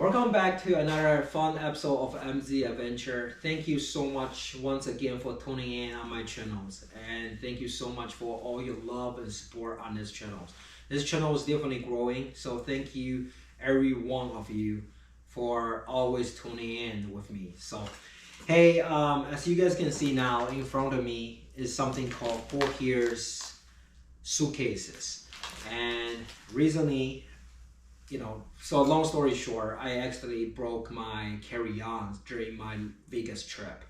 Welcome back to another fun episode of MZ Adventure. Thank you so much once again for tuning in on my channels, and thank you so much for all your love and support on this channel. This channel is definitely growing, so thank you every one of you for always tuning in with me. So hey, as you guys can see now in front of me is something called Fochier's suitcases, and recently, so long story short, I actually broke my carry-on during my Vegas trip.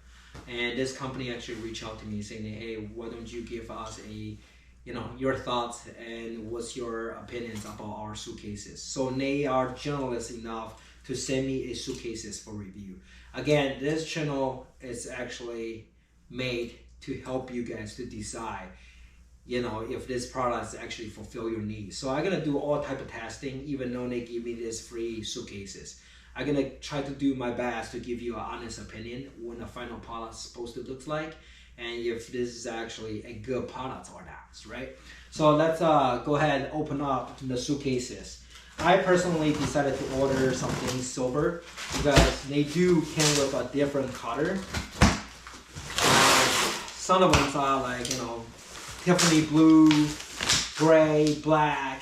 And this company actually reached out to me saying, hey, why don't you give us your thoughts and what's your opinions about our suitcases. So they are generous enough to send me a suitcases for review. Again, this channel is actually made to help you guys to decide if this product actually fulfill your needs. So I'm gonna do all type of testing, even though they give me this free suitcases. I'm gonna try to do my best to give you an honest opinion when the final product is supposed to look like, and if this is actually a good product or not, right? So let's go ahead and open up the suitcases. I personally decided to order something silver because they do come with a different color. Some of them are like, Tiffany blue, gray, black,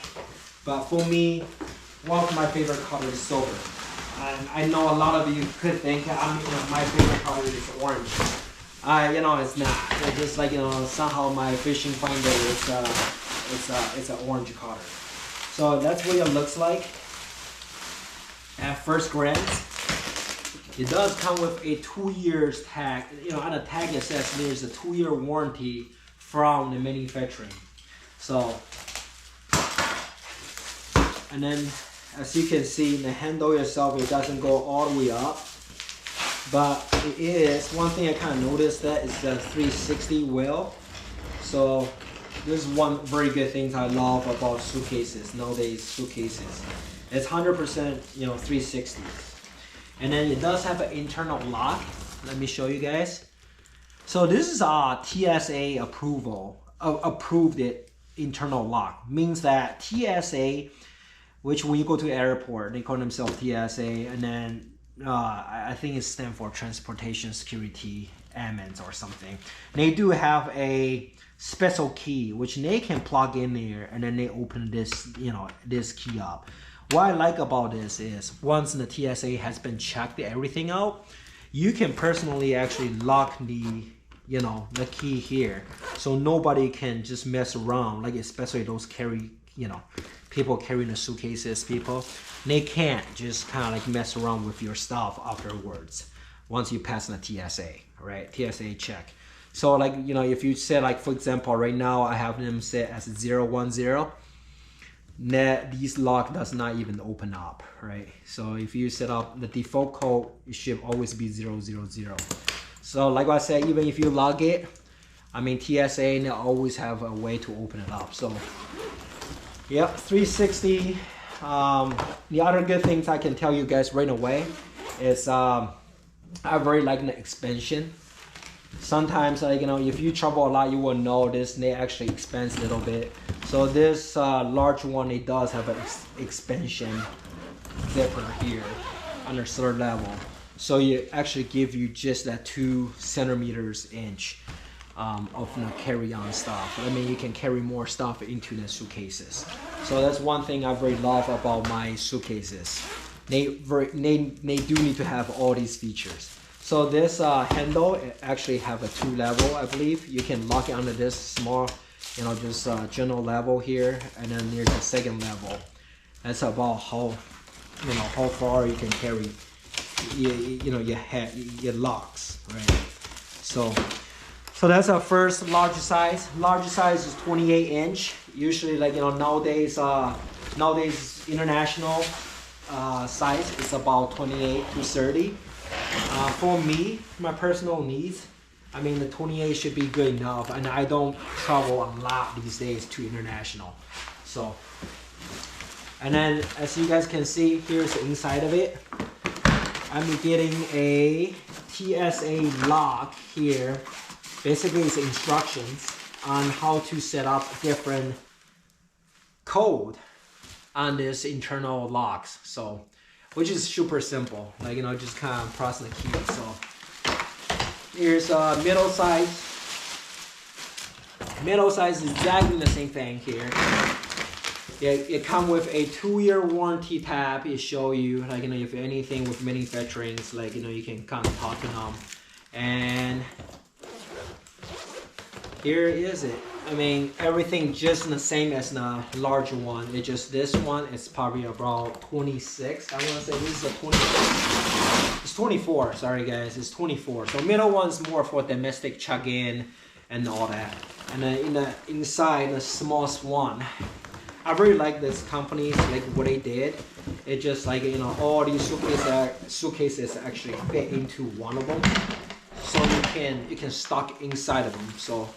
but for me, one of my favorite colors is silver. And I know a lot of you could think my favorite color is orange. It's not. It's just like somehow my fishing finder it's an orange color. So that's what it looks like at first glance. It does come with a 2 years tag. On the tag it says there's a 2-year warranty from the manufacturing. So, and then as you can see, the handle itself, it doesn't go all the way up, but it is, one thing I kind of noticed that is the 360 wheel. So this is one very good thing I love about suitcases, nowadays suitcases. It's 100% 360. And then it does have an internal lock. Let me show you guys. So this is a Tsa approved internal lock. Means that TSA, which when you go to the airport, they call themselves TSA, and then I think it stands for Transportation Security Admins or something. They do have a special key which they can plug in there, and then they open this this key up. What I like about this is once the TSA has been checked everything out, you can personally actually lock the key here, so nobody can just mess around, like especially those people carrying the suitcases, they can't just kind of like mess around with your stuff afterwards once you pass the TSA, right? TSA check. So like, if you set, like for example, right now I have them set as 010, these lock does not even open up, right? So if you set up the default code, it should always be 000. So like I said, even if you log it, TSA, they always have a way to open it up. So yep, 360. The other good things I can tell you guys right away is I very like the expansion. Sometimes if you travel a lot, you will know this, they actually expand a little bit. So this large one, it does have an expansion zipper here on the third level. So it actually give you just that 2 centimeters inch of carry-on stuff. You can carry more stuff into the suitcases. So that's one thing I very love about my suitcases. They do need to have all these features. So this handle, it actually have a 2 level, I believe. You can lock it under this small, just general level here, and then there's a second level. That's about how far you can carry your locks, right? So that's our first large size. Large size is 28 inch. Usually, nowadays international size is about 28 to 30. For me, my personal needs, the 28 should be good enough, and I don't travel a lot these days to international. So, and then as you guys can see, here's the inside of it. I'm getting a TSA lock here. Basically, it's instructions on how to set up different code on this internal locks. So which is super simple. Like, you know, just kind of press the key. So here's middle size. Middle size is exactly the same thing here. It comes with a 2-year warranty tab. It show you, like, you know, if anything with manufacturing, like, you know, you can kind of talk to them. And here is it. I mean, everything just the same as the larger one. It's just this one is probably about 26. I want to say this is a 24. It's 24. Sorry guys, it's 24. So middle one's more for domestic check-in and all that. And then in the inside, the smallest one, I really like this company, like what they did. It just like, you know, all these suitcases actually fit into one of them. So you can stock inside of them. So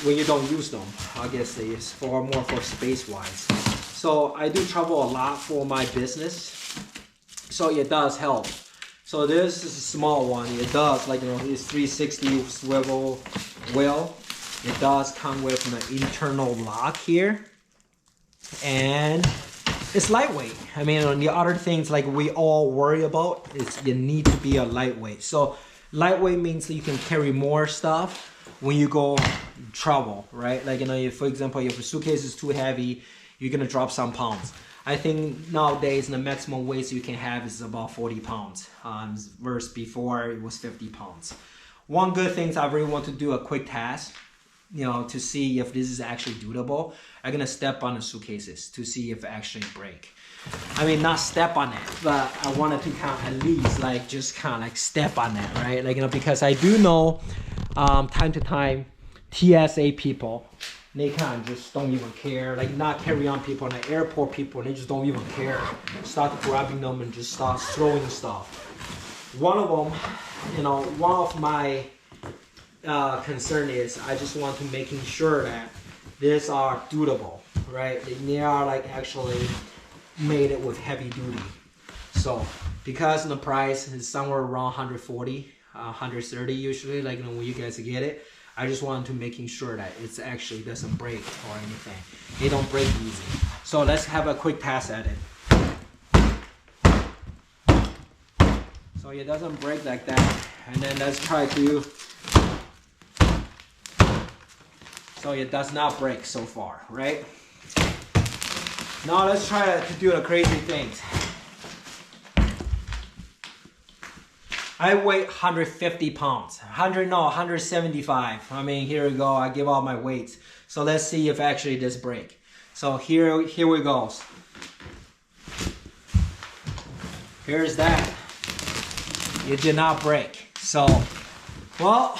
when you don't use them, I guess it's more for space wise. So I do travel a lot for my business, so it does help. So this is a small one. It does, like, you know, it's 360 swivel wheel. It does come with an internal lock here, and it's lightweight. I mean, on the other things like we all worry about is you need to be a lightweight. So lightweight means you can carry more stuff when you go travel, right? Like, you know, if, for example, if a suitcase is too heavy, you're gonna drop some pounds. I think nowadays the maximum weight you can have is about 40 pounds, versus before it was 50 pounds. One good thing is I really want to do a quick test, you know, to see if this is actually doable. I'm gonna step on the suitcases to see if it actually break. I mean, not step on it, but I wanted to kind of at least like just kind of like step on it, right? Like, you know, because I do know time to time TSA people, they kind of just don't even care. Like, not carry on people, and the airport people, they just don't even care. Start grabbing them and just start throwing stuff. One of them, you know, one of my concern is I just want to making sure that these are durable, right? They are like actually made it with heavy duty. So because the price is somewhere around 140, 130 usually, like, you know, when you guys get it, I just want to making sure that it's actually doesn't break or anything. They don't break easy. So let's have a quick pass at it. So it doesn't break like that. And then let's try to. So it does not break so far, right? Now let's try to do the crazy things. I weigh 150 pounds, 175. I mean, here we go, I give all my weights. So let's see if actually this break. So here we go. Here's that. It did not break. So, well,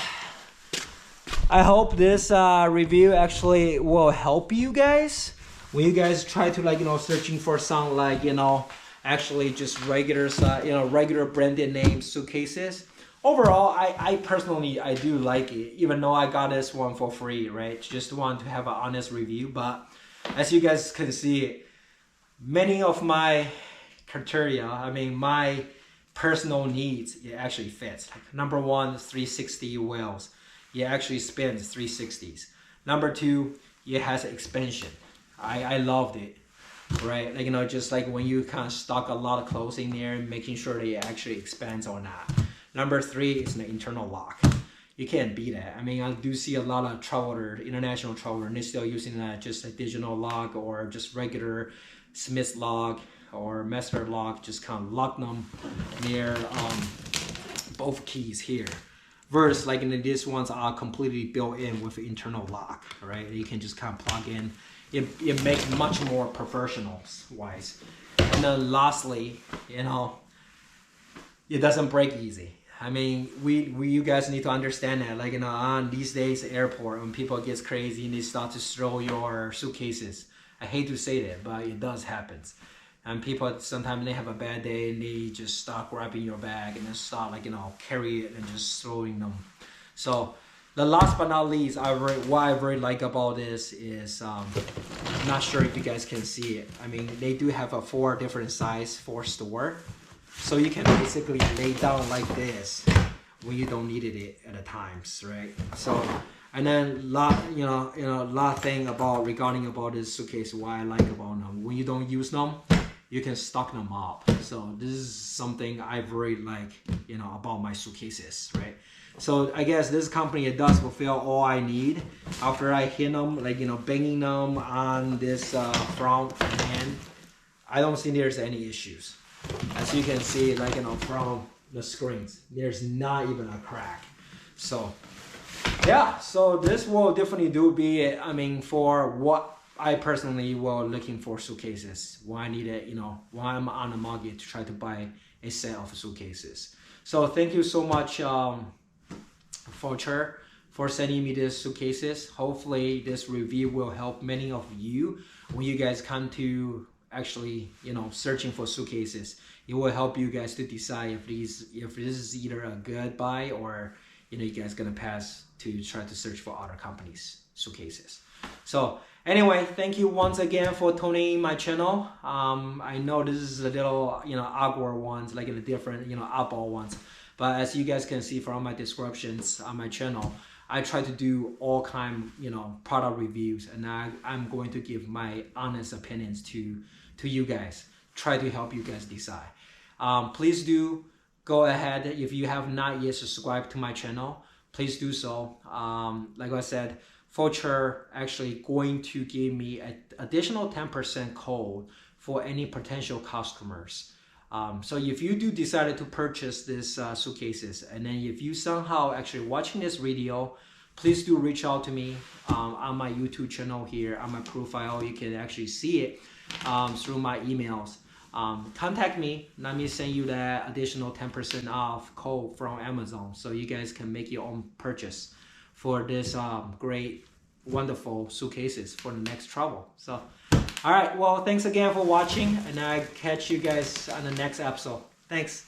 I hope this review actually will help you guys. When you guys try to, like, you know, searching for some, like, you know, actually just regular, you know, regular branded name suitcases. Overall, I personally, I do like it, even though I got this one for free, right? Just want to have an honest review. But as you guys can see, many of my criteria, I mean, my personal needs, it actually fits. Like, number one, 360 wheels. It actually spins 360s. Number two, it has expansion. I loved it. Right, like, you know, just like when you kind of stock a lot of clothes in there, making sure that it actually expands or not. Number three is the internal lock. You can't beat that. I mean, I do see a lot of travelers, international travelers, and they're still using just a digital lock or just regular Smith lock or master lock. Just kind of lock them near both keys here. Versus like these ones are completely built in with internal lock, right? You can just kind of plug in. It makes much more professional wise. And then lastly, you know, it doesn't break easy. I mean, you guys need to understand that, like, you know, on these days airport, when people get crazy and they start to throw your suitcases. I hate to say that, but it does happen. And people, sometimes they have a bad day and they just start grabbing your bag and then start, like, you know, carry it and just throwing them. So the last but not least, what I really like about this is, I'm not sure if you guys can see it. I mean, they do have a 4 different size for store. So you can basically lay down like this when you don't need it at times, right? So, and then lot thing regarding about this suitcase, what I like about them. When you don't use them, you can stock them up. So this is something I really like, you know, about my suitcases, right? So I guess this company, it does fulfill all I need after I hit them, like, you know, banging them on this front end. I don't think there's any issues. As you can see, like, you know, from the screens, there's not even a crack. So yeah, so this will definitely do be it. I mean, for what I personally was looking for suitcases when I needed, you know, when I'm on the market to try to buy a set of suitcases. So thank you so much, Fochier, for sending me these suitcases. Hopefully this review will help many of you when you guys come to actually, you know, searching for suitcases. It will help you guys to decide if this is either a good buy or, you know, you guys gonna pass to try to search for other companies' suitcases. So anyway, thank you once again for tuning in my channel. I know this is a little, you know, awkward ones, like in a different, you know, eyeball ones. But as you guys can see from my descriptions on my channel, I try to do all kind, you know, product reviews, and I'm going to give my honest opinions to you guys. Try to help you guys decide. Please do go ahead, if you have not yet subscribed to my channel, please do so. Like I said, Fochier actually going to give me an additional 10% code for any potential customers. So if you do decide to purchase this suitcases, and then if you somehow actually watching this video, please do reach out to me on my YouTube channel here, on my profile. You can actually see it through my emails. Contact me, let me send you that additional 10% off code from Amazon, so you guys can make your own purchase for this great, wonderful suitcases for the next travel. So, all right, well, thanks again for watching, and I'll catch you guys on the next episode. Thanks.